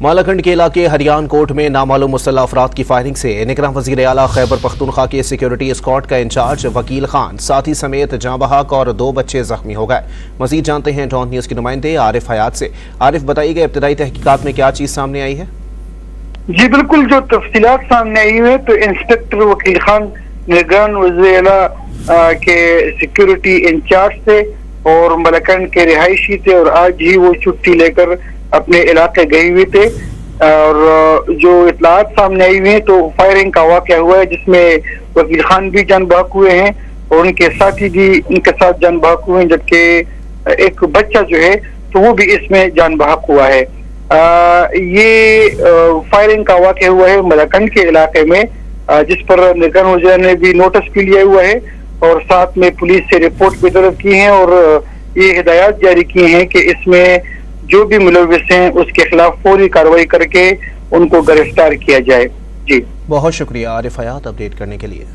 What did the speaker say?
मालाखंड के इलाके हरियान कोट में नामालूम मुसल्लह अफराद की फायरिंग से निगरान वज़ीर आला खैबर पख्तूनख्वा के सिक्योरिटी स्क्वाड का इंचार्ज वकील खान साथी समेत जाँ बहक और 2 बच्चे जख्मी हो गए। मजीद जानते हैं डॉन न्यूज़ के नुमाइंदे आरिफ हयात से। आरिफ, बताइएगा इब्तदाई तहकीकात में क्या चीज़ सामने आई है? जी बिल्कुल, जो तफसीलात सामने आई है तो इंस्पेक्टर वकील खान निगरान वज़ीर आला के सिक्योरिटी इंचार्ज थे और मलाखंड के रिहायशी थे और आज ही वो छुट्टी लेकर अपने इलाके गए हुए थे। और जो इतलात सामने आई हुई है तो फायरिंग का वाक़या हुआ है जिसमें वकील खान भी जान बहक हुए हैं और उनके साथी भी उनके साथ जान बहक हुए हैं, जबकि एक बच्चा जो है तो वो भी इसमें जान बहक हुआ है। ये फायरिंग का वाक़या हुआ है मलाखंड के इलाके में, जिस पर निगरान वज़ीर ने भी नोटिस भी लिया हुआ है और साथ में पुलिस से रिपोर्ट भी दर्ज की है और ये हिदायत जारी की हैं कि इसमें जो भी मुलव्विस हैं उसके खिलाफ फौरी कार्रवाई करके उनको गिरफ्तार किया जाए। जी बहुत शुक्रिया आरिफ हयात अपडेट करने के लिए।